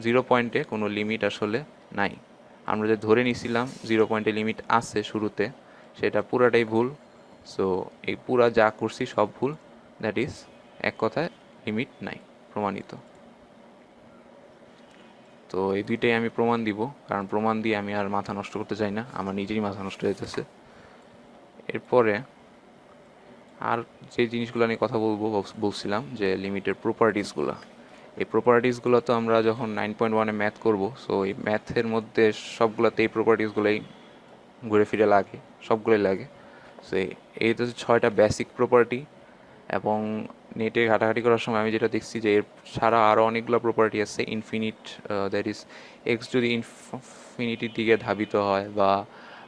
জিরো পয়েন্টে কোনো লিমিট আসলে নাই। আমরা যে ধরে নিছিলাম জিরো পয়েন্টে লিমিট আছে শুরুতে, সেটা পুরাটাই ভুল। সো এই পুরা যা করছি সব ভুল, দ্যাট ইজ এক কথায় লিমিট নাই প্রমাণিত। তো এই দুইটাই আমি প্রমাণ দিব, কারণ প্রমাণ দিয়ে আমি আর মাথা নষ্ট করতে চাই না, আমার নিজেরই মাথা নষ্ট হয়ে যেতেছে। এরপরে আর যে জিনিসগুলো নিয়ে কথা বলছিলাম যে লিমিটের প্রপার্টিসগুলো, এই প্রপার্টিসগুলো তো আমরা যখন 9.1-এ ম্যাথ করব, সো এই ম্যাথের মধ্যে সবগুলোতে এই প্রপার্টিসগুলোই ঘুরে ফিরে লাগে, সবগুলোই লাগে। সো এই তো 6টা বেসিক প্রপার্টি, এবং নেটে ঘাটাঘাটি করার সময় আমি যেটা দেখছি যে এর ছাড়া আরও অনেকগুলো প্রপার্টি আছে। ইনফিনিট, দ্যাট ইজ এক্স যদি ইনফিনিটির দিকে ধাবিত হয় বা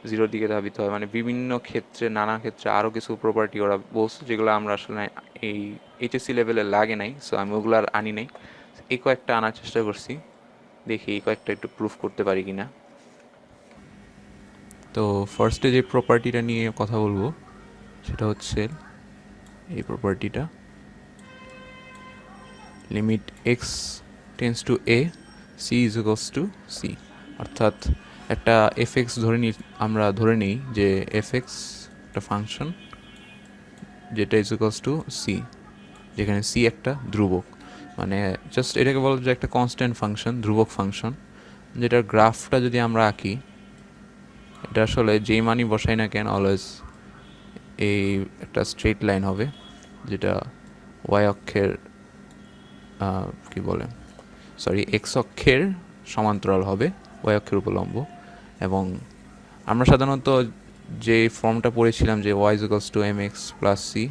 জিরোর দিকে ধাবিত হয়, মানে বিভিন্ন ক্ষেত্রে, নানা ক্ষেত্রে আরও কিছু প্রপার্টি ওরা বলছে, যেগুলো আমরা আসলে এই এইচএসসি লেভেলে লাগে নাই, সো আমি ওগুলো আর আনি নাই। এই কয়েকটা আনার চেষ্টা করছি, দেখি এই কয়েকটা একটু প্রুফ করতে পারি কিনা। তো ফার্স্টে যে প্রপার্টিটা নিয়ে কথা বলবো সেটা হচ্ছে এই প্রপার্টিটা, limit x tends to A C is equals to C. অর্থাৎ একটা এফ এক্স আমরা ধরে নিই যে এফ এক্স একটা ফাংশন যেটা ইজ ইকুয়ালস টু সি, যেখানে সি একটা ধ্রুবক, মানে জাস্ট এটাকে বলা যায় একটা কনস্ট্যান্ট ফাংশন, ধ্রুবক ফাংশন, যেটার গ্রাফটা যদি আমরা আঁকি, এটা আসলে যেই মানই বসাই না কেন অলওয়েজ এই একটা স্ট্রেট লাইন হবে, যেটা ওয়াই অক্ষের কি বলে, সরি, এক্স অক্ষের সমান্তরাল হবে, ওয়াই অক্ষের উপলম্ব। এবং আমরা সাধারণত যে ফর্মটা পড়েছিলাম যে y equals to m x plus c,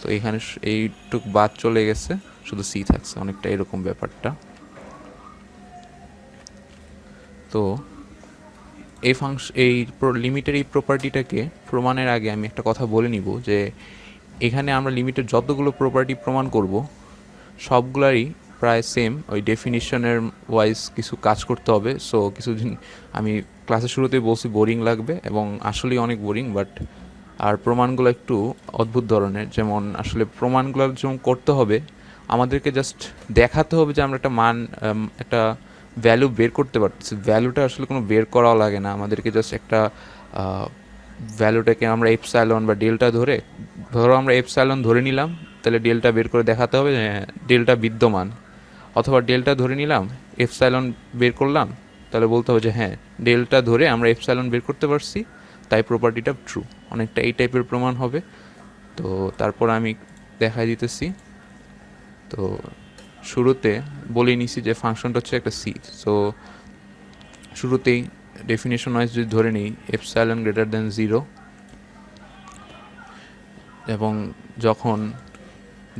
তো এখানে এইটুক বাদ চলে গেছে, শুধু সি থাকছে, অনেকটা এরকম ব্যাপারটা। তো এই লিমিটের এই প্রপার্টিটাকে প্রমাণের আগে আমি একটা কথা বলে নিব যে এখানে আমরা লিমিটের যতগুলো প্রপার্টি প্রমাণ করব সবগুলারই প্রায় সেম, ওই ডেফিনিশনের ওয়াইজ কিছু কাজ করতে হবে। সো কিছুদিন আমি ক্লাসের শুরুতেই বলছি বোরিং লাগবে, এবং আসলেই অনেক বোরিং, বাট আর প্রমাণগুলো একটু অদ্ভুত ধরনের। যেমন আসলে প্রমাণগুলো যেমন করতে হবে, আমাদেরকে জাস্ট দেখাতে হবে যে আমরা একটা মান, একটা ভ্যালু বের করতে পারতেছি। ভ্যালুটা আসলে কোনো বের করাও লাগে না, আমাদেরকে জাস্ট একটা ভ্যালুটাকে আমরা এপসাইলন বা ডেল্টা ধরো আমরা এপসাইলন ধরে নিলাম, তাহলে ডেল্টা বের করে দেখাতে হবে যে ডেল্টা বিদ্যমান। অথবা ডেল্টা ধরে নিলাম, এপসাইলন বের করলাম, তাহলে বলতে হবে যে হ্যাঁ, ডেল্টা ধরে আমরা এপসাইলন বের করতে পারছি, তাই প্রপার্টিটা ট্রু। অনেকটা এই টাইপের প্রমাণ হবে। তো তারপর আমি দেখাই দিতেছি। তো শুরুতে বলে নিছি যে ফাংশনটা হচ্ছে একটা সি। সো শুরুতেই ডেফিনেশন ওয়াইজ যদি ধরে নিই এপসাইলন গ্রেটার দেন 0, এবং যখন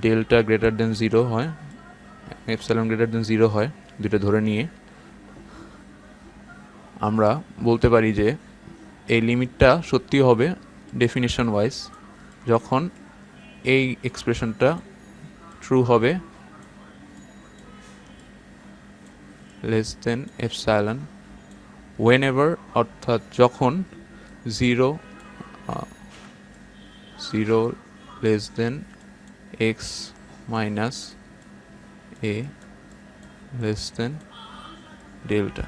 ডেল্টা গ্রেটার দেন 0 হয়, এপসাইলন গ্রেটার দেন 0 হয়, দুটো ধরে নিয়ে আমরা বলতে পারি যে এই লিমিটটা সত্যি হবে ডেফিনেশন ওয়াইজ যখন এই এক্সপ্রেশনটা ট্রু হবে লেস দেন এপসাইলন, whenever, অর্থাৎ যখন 0 লেস দেন এক্স মাইনাস এ লেস দেন ডেল্টা।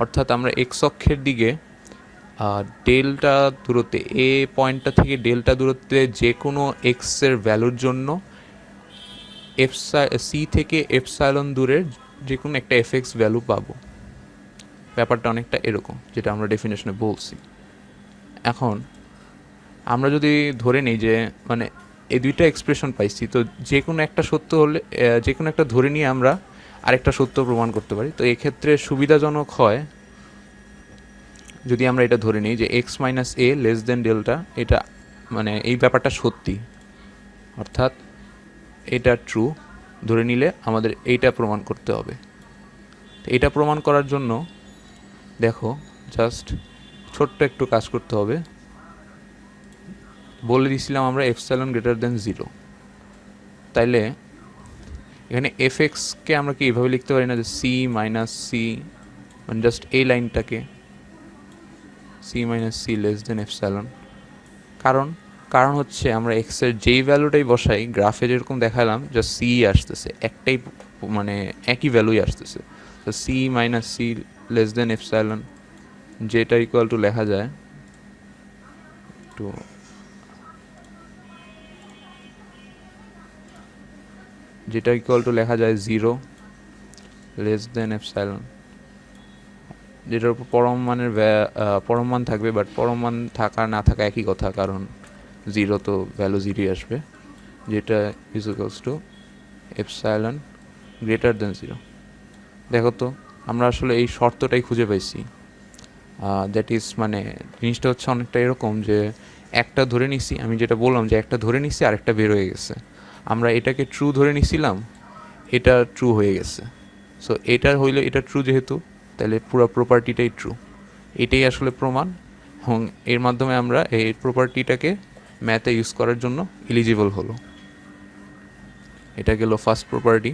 অর্থাৎ আমরা এক্স অক্ষের দিকে ডেল্টা দূরত্বে, এ পয়েন্টটা থেকে ডেল্টা দূরত্বে যে কোনো এক্সের ভ্যালুর জন্য সি থেকে এপসাইলন দূরের যে কোনো একটা এফ এক্স ভ্যালু পাবো। ব্যাপারটা অনেকটা এরকম, যেটা আমরা ডেফিনেশনে বলছি। এখন আমরা যদি ধরে নিই যে মানে এই দুইটা এক্সপ্রেশন পাইছি, তো যে কোনো একটা সত্য হলে, যে কোনো একটা ধরে নিয়ে আমরা আরেকটা সত্য প্রমাণ করতে পারি। তো এক্ষেত্রে সুবিধাজনক হয় যদি আমরা এটা ধরে নিই যে এক্স মাইনাস এ লেস দেন ডেল্টা, এটা মানে এই ব্যাপারটা সত্যি, অর্থাৎ এটা ট্রু ধরে নিলে আমাদের এইটা প্রমাণ করতে হবে। তো এটা প্রমাণ করার জন্য দেখো জাস্ট ছোট্ট একটু কাজ করতে হবে। বলে দিয়েছিলাম আমরা এপসাইলন গ্রেটার দেন 0, তাইলে এখানে এফ এক্সকে আমরা কি এইভাবে লিখতে পারি না যে সি মাইনাস সি, মানে জাস্ট এই লাইনটাকে C minus C less than epsilon. কারণ হচ্ছে আমরা এক্সের যেই ভ্যালুটাই বসাই গ্রাফে যেরকম দেখালাম জাস্ট সি আসতেছে, একটাই মানে একই ভ্যালুই আসতেছে। তো c minus C less than epsilon, যেটা ইকুয়াল টু লেখা যায় একটু যেটা ইকুয়াল টু লেখা যায় 0 লেস দেন এপসাইলন, যেটার উপর পরম মানের পরম মান থাকবে, বাট পরম মান থাকা না থাকা একই কথা, কারণ 0 তো ভ্যালু 0 আসবে, যেটা is equals two epsilon greater than 0। দেখো তো আমরা আসলে এই শর্তটাই খুঁজে পাইছি। দ্যাট ইজ মানে জিনিসটা হচ্ছে অনেকটা এরকম যে একটা ধরে নিছি, আমি যেটা বললাম যে একটা ধরে নিছি আর একটা বের হয়ে গেছে, আমরা এটাকে ট্রু ধরে নিছিলাম, এটা ট্রু হয়ে গেছে। সো এটা হইলে এটা ট্রু যেহেতু, তাহলে পুরো প্রপার্টিটাই ট্রু, এটাই আসলে প্রমাণ, এবং এর মাধ্যমে আমরা এই প্রপার্টিটাকে ম্যাথে ইউজ করার জন্য এলিজিবল হলো। এটা গেল ফার্স্ট প্রপার্টি।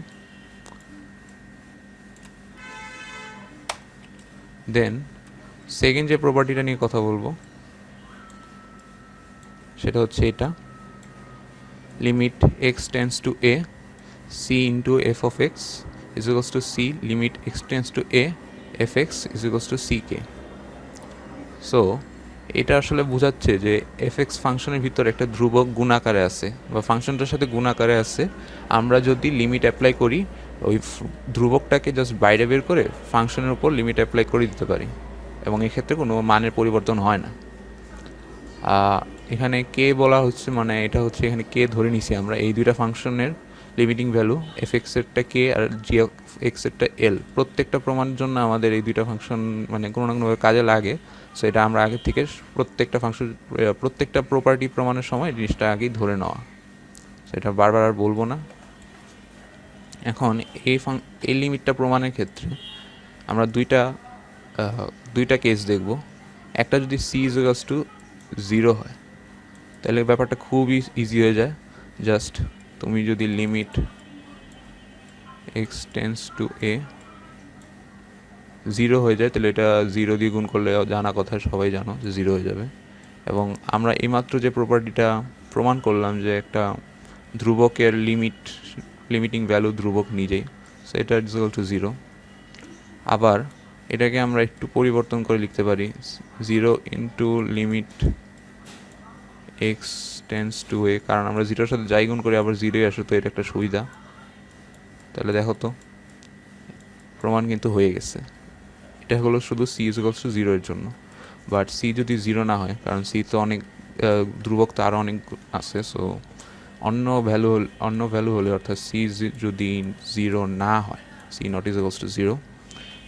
দেন সেকেন্ড যে প্রপার্টিটা নিয়ে কথা বলবো সেটা হচ্ছে এটা, limit x tends to A c into f of x is equals to c limit x tends to a f x is equals to c কে। সো এটা আসলে বোঝাচ্ছে যে এফ এক্স ফাংশনের ভিতরে একটা ধ্রুবক গুণাকারে আছে, বা ফাংশনটার সাথে গুণাকারে আছে। আমরা যদি লিমিট অ্যাপ্লাই করি, ওই ধ্রুবকটাকে জাস্ট বাইরে বের করে ফাংশনের উপর লিমিট অ্যাপ্লাই করে দিতে পারি, এবং এক্ষেত্রে কোনো মানের পরিবর্তন হয় না। এখানে কে বলা হচ্ছে, মানে এটা হচ্ছে এখানে কে ধরে নিছি আমরা এই দুইটা ফাংশনের লিমিটিং ভ্যালু, এফ এক্সেরটা কে আর জি এফ এক্সেরটা এল। প্রত্যেকটা প্রমাণের জন্য আমাদের এই দুইটা ফাংশন মানে কোনো না কোনোভাবে কাজে লাগে। সো এটা আমরা আগে থেকে প্রত্যেকটা ফাংশন প্রত্যেকটা প্রপার্টি প্রমাণের সময় জিনিসটা আগেই ধরে নেওয়া, সেটা বারবার আর বলবো না। এখন এই লিমিটটা প্রমাণের ক্ষেত্রে আমরা দুইটা কেস দেখব। একটা যদি সি ইজ ইকুয়ালস টু 0 হয়, তাহলে ব্যাপারটা খুবই ইজি হয়ে যায়। জাস্ট তুমি যদি লিমিট এক্স টেন্স টু এ 0 হয়ে যায়, তাহলে এটা 0 দিয়ে গুণ করলে জানা কথা, সবাই জানো যে 0 হয়ে যাবে। এবং আমরা এইমাত্র যে প্রপার্টিটা প্রমাণ করলাম যে একটা ধ্রুবকের লিমিটিং ভ্যালু ধ্রুবক নিজেই, সো এটা ইজ ইকুয়াল টু 0। আবার এটাকে আমরা একটু পরিবর্তন করে লিখতে পারি 0 into limit x tends to A, কারণ আমরা 0-র সাথে যাই গুণ করি আবার 0ই আসে, তো এটা একটা সুবিধা। তাহলে দেখো তো প্রমাণ কিন্তু হয়ে গেছে। এটা হলো শুধু সি ইজ ইকুয়ালস টু 0 এর জন্য। বাট সি যদি 0 না হয়, কারণ সি তো অনেক ধ্রুবক তো আরও অনেক আছে, সো অন্য ভ্যালু হলে, অর্থাৎ সি যদি 0 না হয়, c not is equals to 0,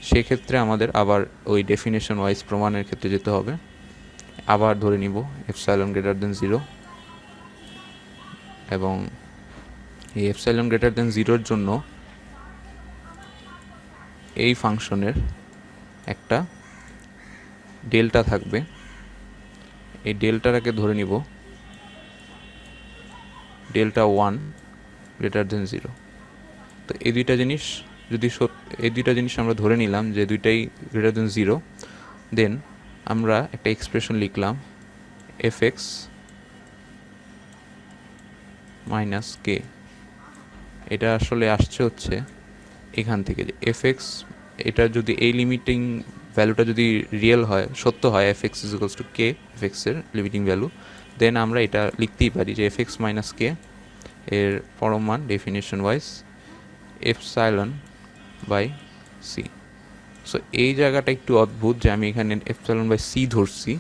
সেক্ষেত্রে আমাদের আবার ওই ডেফিনেশন ওয়াইজ প্রমাণের ক্ষেত্রে যেতে হবে। আবার ধরে নিব এপসাইলন গ্রেটার দেন 0, এবং এই এপসাইলন গ্রেটার দেন 0-র জন্য এই ফাংশনের একটা ডেল্টা থাকবে। এই ডেল্টাটাকে ধরে নিব ডেল্টা 1 গ্রেটার দেন 0। তো এই দুইটা জিনিস আমরা ধরে নিলাম যে দুইটাই গ্রেটার দেন 0। দেন আমরা একটা এক্সপ্রেশন লিখলাম এফ এক্স মাইনাস কে। এটা আসলে আসছে হচ্ছে এখান থেকে যে এফ এক্স, এটা যদি এই লিমিটিং ভ্যালুটা যদি রিয়েল হয়, সত্য হয়, F x is equals two K, F এক্সের লিমিটিং ভ্যালু, দেন আমরা এটা লিখতেই পারি যে এফ এক্স মাইনাস কে এর পরম মান definition wise epsilon by c. So এই জায়গাটা একটু অদ্ভুত যে আমি এখানে এপসাইলন বাই সি ধরছি,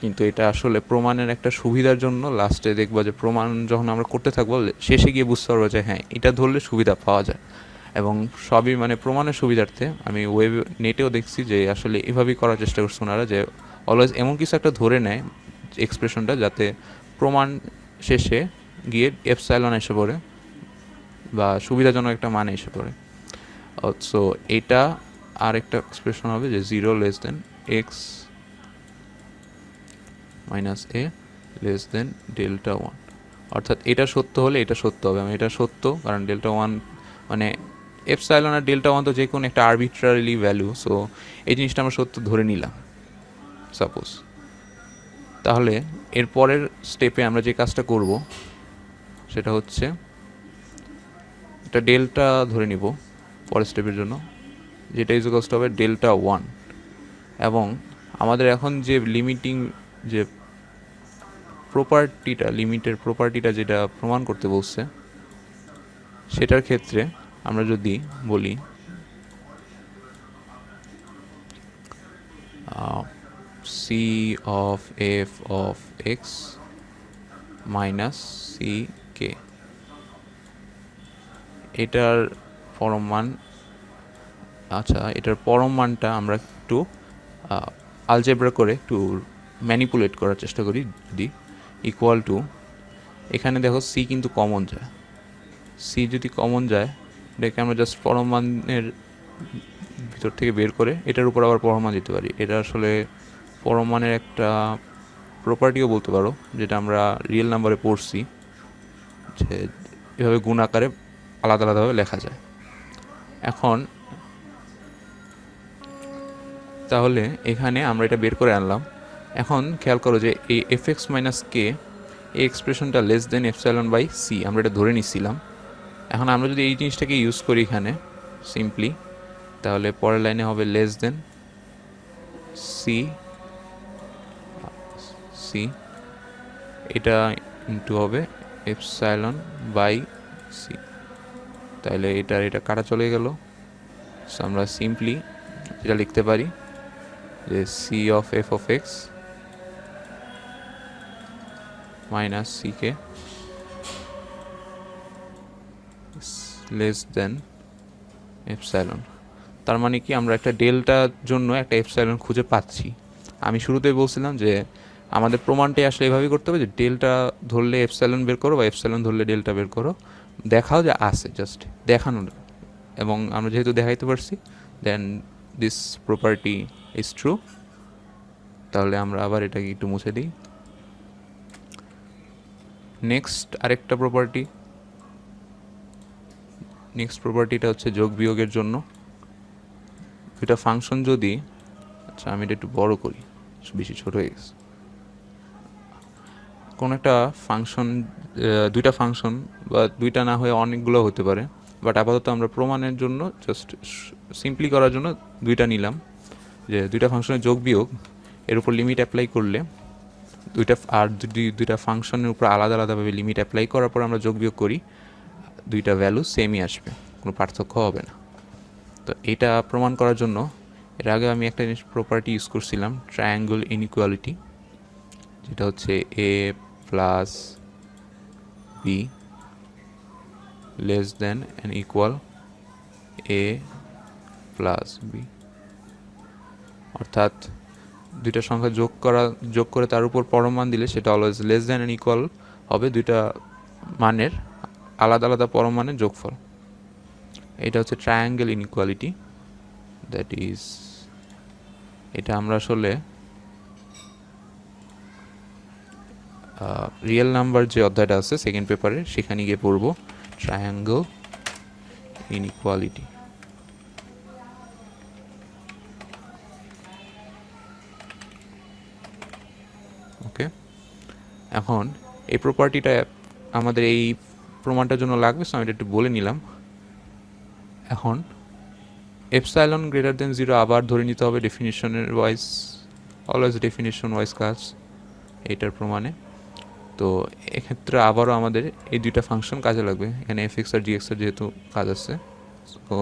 কিন্তু এটা আসলে প্রমাণের একটা সুবিধার জন্য। লাস্টে দেখবো যে প্রমাণ যখন আমরা করতে থাকবো, শেষে গিয়ে বুঝতে পারবো যে হ্যাঁ, এটা ধরলে সুবিধা পাওয়া যায়। এবং সবই মানে প্রমাণের সুবিধার্থে আমি নেটেও দেখছি যে আসলে এভাবেই করার চেষ্টা করছে ওনারা, যে অলওয়েজ এমন কিছু একটা ধরে নেয় এক্সপ্রেশনটা, যাতে প্রমাণ শেষে গিয়ে এপসাইলন এসে পড়ে বা সুবিধাজনক একটা মানে এসে পড়ে। সো এটা আর একটা এক্সপ্রেশন হবে যে 0 লেস দেন এক্স মাইনাস এ লেস দেন ডেল্টা 1, অর্থাৎ এটা সত্য হলে এটা সত্য হবে। আমি এটা সত্য কারণ ডেল্টা 1 মানে এপসাইলন আর ডেল্টা 1 তো যে কোনো একটা আরবিট্রারিলি ভ্যালু, সো এই জিনিসটা আমরা সত্য ধরে নিলাম সাপোজ। তাহলে এর পরের স্টেপে আমরা যে কাজটা করব সেটা হচ্ছে এটা ডেল্টা ধরে নিব পরের স্টেপের জন্য, যেটা ইজ ইকুয়ালস টু হবে ডেল্টা 1। এবং আমাদের এখন যে লিমিটিং যে লিমিটের প্রপার্টিটা যেটা প্রমাণ করতে বলছে, সেটার ক্ষেত্রে আমরা যদি বলি c of f of x minus C কে, এটার পরম মান, আচ্ছা এটার পরম মানটা আমরা একটু আলজেব্রা করে একটু ম্যানিপুলেট করার চেষ্টা করি। যদি ইকুয়াল টু, এখানে দেখো সি কিন্তু কমন যায়, সি যদি কমন যায় এটাকে আমরা জাস্ট পরম মানের ভিতর থেকে বের করে এটার উপর আবার পরম মান দিতে পারি। এটা আসলে পরম মানের একটা প্রপার্টিও বলতে পারো, যেটা আমরা রিয়েল নাম্বারে পড়ছি, যে এভাবে গুণ আকারে আলাদা আলাদাভাবে লেখা যায়। এখন তাহলে এখানে আমরা এটা বের করে আনলাম। এখন খেয়াল করো যে এই এফ এক্স মাইনাস কে, এই এক্সপ্রেশনটা less than epsilon by C আমরা এটা ধরে নিচ্ছিলাম। এখন আমরা যদি এই জিনিসটাকে ইউজ করি এখানে সিম্পলি, তাহলে পরের লাইনে হবে লেস দেন সি, সি এটা ইন্টু হবে এপসাইলন বাই সি, তাহলে এটা কাটা চলে গেল। সো আমরা সিম্পলি এটা লিখতে পারি যে c of f of x minus C কে লেস দেন এপসাইলন। তার মানে কি আমরা একটা ডেল্টার জন্য একটা এপসাইলন খুঁজে পাচ্ছি। আমি শুরুতেই বলছিলাম যে আমাদের প্রমাণটাই আসলে এভাবেই করতে হবে যে ডেল্টা ধরলে এপসাইলন বের করো বা এপসাইলন ধরলে ডেল্টা বের করো, দেখাও যে আছে, জাস্ট দেখানো। এবং আমরা যেহেতু দেখাইতে পারছি, দেন দিস প্রপার্টি ইজ ট্রু। তাহলে আমরা আবার এটাকে একটু মুছে দিই। নেক্সট আরেকটা প্রপার্টি, নেক্সট প্রপার্টিটা হচ্ছে যোগ বিয়োগের জন্য। দুটা ফাংশন যদি, আচ্ছা আমি এটা একটু বড় করি, বেশি ছোট হয়ে গেছে। কোনো একটা ফাংশন, দুইটা ফাংশন বা দুইটা না হয়ে অনেকগুলো হতে পারে, বাট আপাতত আমরা প্রমাণের জন্য জাস্ট সিম্পলি করার জন্য দুইটা নিলাম। যে দুইটা ফাংশনের যোগ বিয়োগ এর উপর লিমিট অ্যাপ্লাই করলে দুইটা, আর যদি দুইটা ফাংশনের উপর আলাদা আলাদাভাবে লিমিট অ্যাপ্লাই করার পর আমরা যোগ বিয়োগ করি, দুইটা ভ্যালু সেমই আসবে, কোনো পার্থক্য হবে না। তো এটা প্রমাণ করার জন্য এর আগে আমি একটা জিনিস প্রপার্টি ইউজ করছিলাম, ট্রায়াঙ্গল ইনইকুয়ালিটি, যেটা হচ্ছে A plus B less than and equal A plus B. অর্থাৎ দুইটা সংখ্যা যোগ করে তার উপর পরম মান দিলে সেটা always less than and equal হবে দুইটা মানের আলাদা আলাদা পরম মানের যোগফল। এটা হচ্ছে ট্রায়াঙ্গেল ইনইকুয়ালিটি, দ্যাট ইজ, এটা আমরা আসলে রিয়েল নাম্বার যে অধ্যায়টা আছে সেকেন্ড পেপারে সেখানে গিয়ে পড়ব ট্রায়াঙ্গল ইনইকুয়ালিটি। ওকে, এখন এই প্রপার্টিটা আমাদের এই প্রমাণটার জন্য লাগবে, সো আমি এটা একটু বলে নিলাম। এখন এপসাইলন গ্রেটার দেন 0 আবার ধরে নিতে হবে ডেফিনিশনের ওয়াইজ, অলওয়েজ ডেফিনিশন ওয়াইজ কাজ এইটার প্রমাণে। তো এক্ষেত্রে আবারও আমাদের এই দুইটা ফাংশন কাজে লাগবে, এখানে এফ এক্স আর জি এক্সের যেহেতু কাজ আছে, তো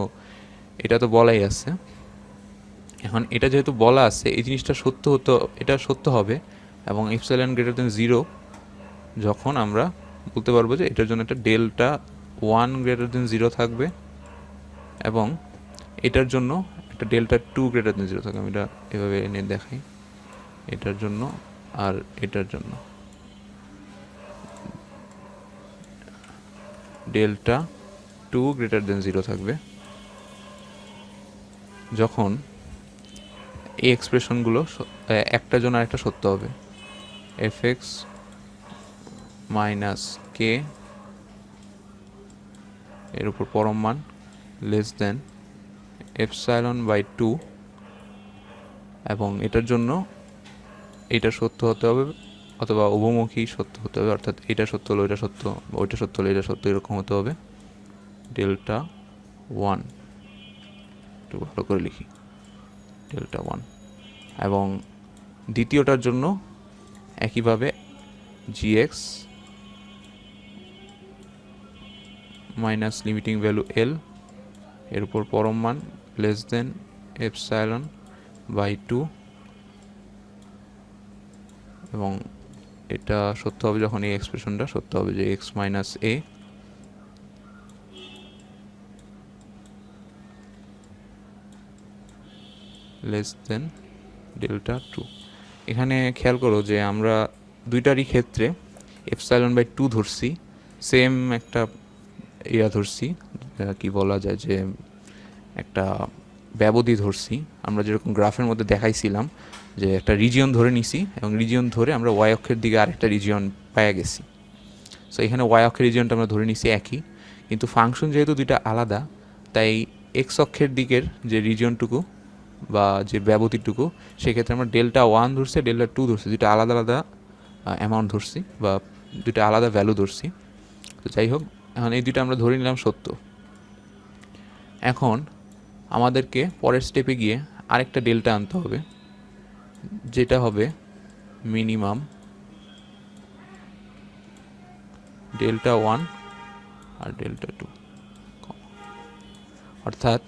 এটা তো বলাই আছে। এখন এটা যেহেতু বলা আছে, এই জিনিসটা এটা সত্য হবে, এবং এপসাইলন গ্রেটার দেন 0 যখন আমরা বলতে পারবো যে এটার জন্য একটা ডেল্টা 1 গ্রেটার দেন 0 থাকবে, এবং এটার জন্য একটা ডেল্টা 2 গ্রেটার দেন 0 থাকবে। আমি এটা এভাবে এনে দেখাই, এটার জন্য আর এটার জন্য ডেল্টা 2 গ্রেটার দেন 0 থাকবে যখন এই এক্সপ্রেশনগুলো একটার জন্য আরেকটা সত্য হবে। এফ এক্স মাইনাস কে এর উপর পরম মান লেস দেন এপসাইলন বাই 2, এবং এটার জন্য এটা সত্য হতে হবে অথবা উভমুখী সত্য হতে হবে, অর্থাৎ এটা সত্য হলো এটা সত্য, ওইটা সত্য হলো এটা সত্য, এরকম হতে হবে। ডেল্টা 1, একটু ভালো করে লিখি, ডেল্টা 1। এবং দ্বিতীয়টার জন্য একইভাবে gx মাইনাস লিমিটিং ভ্যালু এল, এর উপর পরম মান লেস দেন এপসাইলন বাই 2, এবং এটা সত্য হবে যখন এই এক্সপ্রেশনটা সত্য হবে যে এক্স মাইনাস এ লেস দেন ডেল্টা 2। এখানে খেয়াল করো যে আমরা দুইটারই ক্ষেত্রে এপসাইলন বাই 2 ধরছি, সেম একটা ধরছি, কি বলা যায় যে একটা ব্যবধি ধরছি। আমরা যেরকম গ্রাফের মধ্যে দেখাইছিলাম যে একটা রিজিয়ন ধরে নিছি, এবং রিজিয়ন ধরে আমরা ওয়াই অক্ষের দিকে আরেকটা রিজিয়ন পাওয়া গেছি। সো এখানে ওয়াই অক্ষের রিজিয়নটা আমরা ধরে নিছি একই, কিন্তু ফাংশন যেহেতু দুইটা আলাদা, তাই এক্স অক্ষের দিকের যে রিজিয়নটুকু বা যে ব্যবধিটুকু, সেক্ষেত্রে আমরা ডেল্টা 1 ধরছি, ডেল্টা 2 ধরছি, দুইটা আলাদা আলাদা অ্যামাউন্ট ধরছি বা দুইটা আলাদা ভ্যালু ধরছি। তো যাই হোক, এখন এই দুইটা আমরা ধরে নিলাম সত্য। এখন আমাদেরকে পরের স্টেপে গিয়ে আরেকটা ডেল্টা আনতে হবে, যেটা হবে মিনিমাম ডেল্টা 1 আর ডেল্টা 2। অর্থাৎ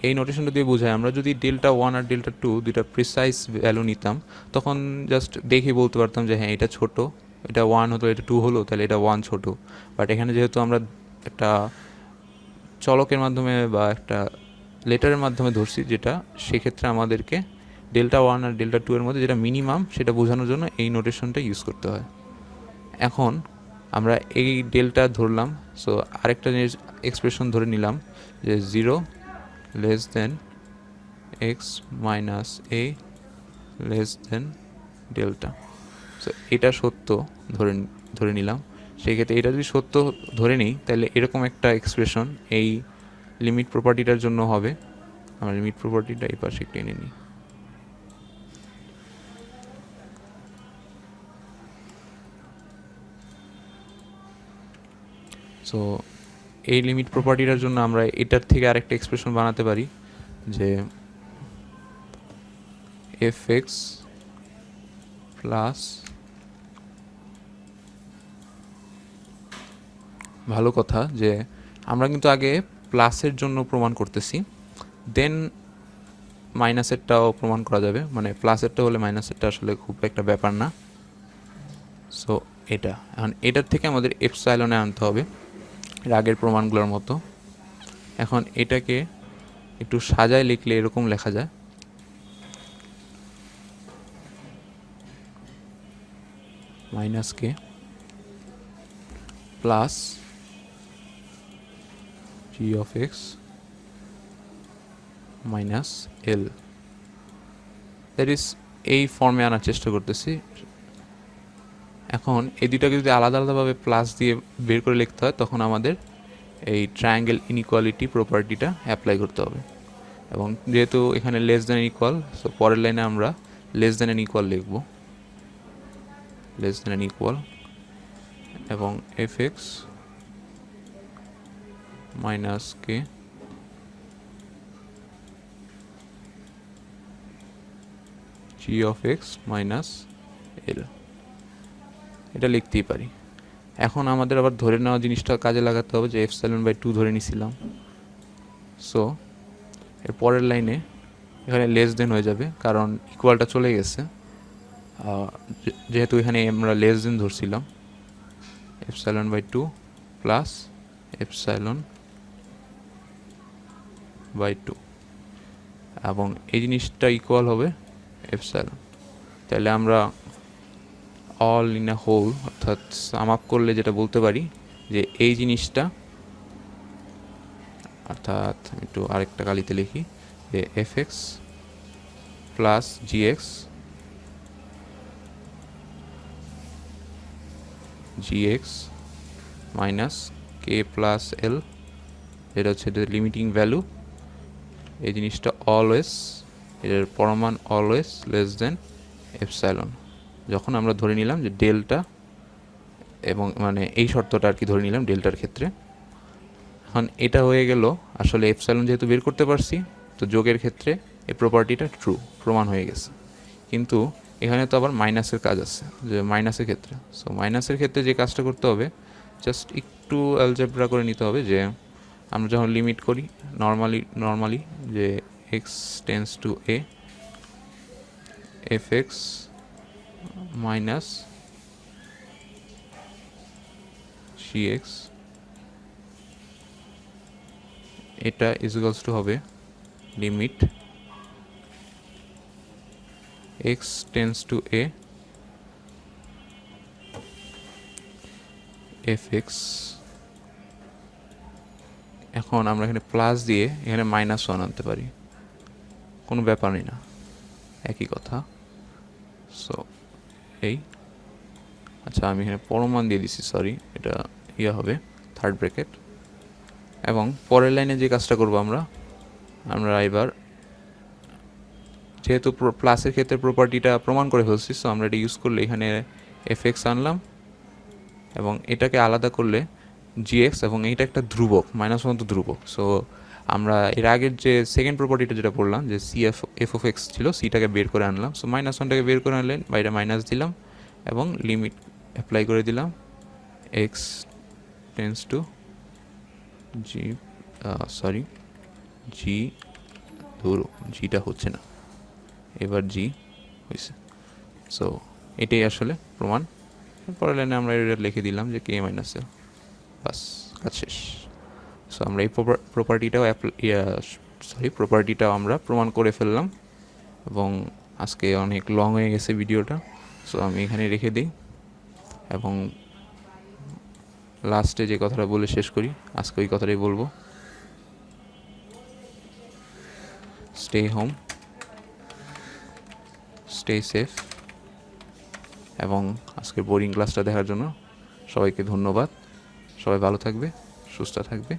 এই নোটেশনটা দিয়ে বোঝায় আমরা যদি ডেল্টা 1 আর ডেল্টা 2 দুইটা প্রিসাইজ ভ্যালু নিতাম, তখন জাস্ট দেখে বলতে পারতাম যে হ্যাঁ এটা ছোট, এটা 1 হতো, এটা 2 হলো, তাহলে এটা 1 ছোট। বাট এখানে যেহেতু আমরা একটা চলকের মাধ্যমে বা একটা লেটারের মাধ্যমে ধরছি যেটা, সেক্ষেত্রে আমাদেরকে ডেল্টা 1 আর ডেল্টা 2 এর মধ্যে যেটা মিনিমাম সেটা বোঝানোর জন্য এই নোটেশনটা ইউজ করতে হয়। এখন আমরা এই ডেল্টা ধরলাম, সো আরেকটা জিনিস এক্সপ্রেশন ধরে নিলাম যে 0 লেস দেন এক্স মাইনাস এ লেস দেন ডেল্টা। সো এটা সত্য ধরে নিলাম। সেক্ষেত্রে এটা যদি সত্য ধরে নিই, তাহলে এরকম একটা এক্সপ্রেশন এই লিমিট প্রপার্টিটার জন্য হবে। আমরা লিমিট প্রপার্টিটা এই পাশে টেনে নিই। সো এই লিমিট প্রপার্টিটার জন্য আমরা এটার থেকে আরেকটা এক্সপ্রেশন বানাতে পারি যে এফ এক্স প্লাস, ভালো কথা যে আমরা কিন্তু আগে প্লাসের জন্য প্রমাণ করতেছি, দেন মাইনাসেরটাও প্রমাণ করা যাবে, মানে প্লাসেরটা হলে মাইনাসেরটা আসলে খুব একটা ব্যাপার না। সো এটা এখন এটার থেকে আমাদের এপসাইলনে আনতে হবে এর আগের প্রমাণগুলোর মতো। এখন এটাকে একটু সাজায় লিখলে এরকম লেখা যায় minus k plus G of x minus L, that is এই ফর্মে আনার চেষ্টা করতেছি। এখন এই দুইটাকে যদি আলাদা আলাদাভাবে প্লাস দিয়ে বের করে লিখতে হয়, তখন আমাদের এই ট্রায়াঙ্গেল ইনইকুয়ালিটি প্রপার্টিটা অ্যাপ্লাই করতে হবে। এবং যেহেতু এখানে লেস দ্যান ইকুয়াল, সো পরের লাইনে আমরা লেস দ্যান এন ইকুয়াল লিখব, লেস দ্যান এন ইকুয়াল, এবং F x minus K G of x minus L, এটা লিখতেই পারি। এখন আমাদের আবার ধরে নেওয়া জিনিসটা কাজে লাগাতে হবে যে এপসাইলন বাই 2 ধরে নিছিলাম। সো এর পরের লাইনে এখানে লেস দেন হয়ে যাবে, কারণ ইকুয়ালটা চলে গেছে, যেহেতু এখানে আমরা লেস দেন ধরছিলাম। Epsilon by 2 plus epsilon by 2, এবং এই জিনিসটা ইকুয়াল হবে এপসাইলন। তাহলে আমরা অল ইন আ হোল, অর্থাৎ সাম আপ করলে যেটা বলতে পারি যে এই জিনিসটা, অর্থাৎ একটু আরেকটা কালিতে লিখি যে এফ এক্স প্লাস জি x minus k plus L, যেটা হচ্ছে লিমিটিং ভ্যালু। এই জিনিসটা অলওয়েজ, এর পরমান অলওয়েজ লেস দেন এপসাইলন, যখন আমরা ধরে নিলাম যে ডেল্টা, এবং মানে এই শর্তটা আর কি ধরে নিলাম ডেল্টার ক্ষেত্রে। এখন এটা হয়ে গেল, আসলে এপসাইলন যেহেতু বের করতে পারছি, তো যোগের ক্ষেত্রে এই প্রপার্টিটা ট্রু প্রমাণ হয়ে গেছে। কিন্তু এখানে তো আবার মাইনাসের কাজ আছে, যে মাইনাসের ক্ষেত্রে, সো মাইনাসের ক্ষেত্রে যে কাজটা করতে হবে জাস্ট একটু অ্যালজেব্রা করে নিতে হবে যে আমরা যখন লিমিট করি নর্মালি যে x tends to a f x minus c x এটা ইকুয়ালস টু হবে limit x tends to a f x. এখন আমরা এখানে প্লাস দিয়ে এখানে মাইনাস ওয়ান আনতে পারি, কোনো ব্যাপারই না, একই কথা। সো এই আচ্ছা আমি এখানে পরমান দিয়ে দিছি, সরি, এটা ইয়ে হবে থার্ড ব্র্যাকেট। এবং পরের লাইনে যে কাজটা করবো আমরা এবার যেহেতু প্লাসের ক্ষেত্রে প্রপার্টিটা প্রমাণ করে ফেলছি, সো আমরা এটা ইউজ করলে এখানে এফ এক্স আনলাম এবং এটাকে আলাদা করলে জিএক্স, এবং এইটা একটা ধ্রুবক, মাইনাস ওয়ান তো ধ্রুবক। সো আমরা এর আগের যে সেকেন্ড প্রপার্টিটা যেটা পড়লাম যে সি এফ অফ এক্স ছিল, সিটাকে বের করে আনলাম। সো মাইনাস ওয়ানটাকে বের করে আনলেন, বাইরে মাইনাস দিলাম এবং লিমিট অ্যাপ্লাই করে দিলাম X tends to G, sorry G, ধরো জিটা হচ্ছে না, এবার জি হয়েছে। সো এটাই আসলে প্রমাণ। পরের লাইনে আমরা এটা লিখে দিলাম যে কে মাইনাস এল, বাস কাজ শেষ। সো আমরা এই প্রপার্টিটাও আমরা প্রমাণ করে ফেললাম। এবং আজকে অনেক লং হয়ে গেছে ভিডিওটা, সো আমি এখানে রেখে দিই এবং লাস্টে যে কথাটা বলে শেষ করি, আজকে ওই কথাটাই বলবো। Stay home, stay safe. এবং আজকের বোরিং ক্লাসটা দেখার জন্য সবাইকে ধন্যবাদ। সবাই ভালো থাকবে, সুস্থ থাকবে।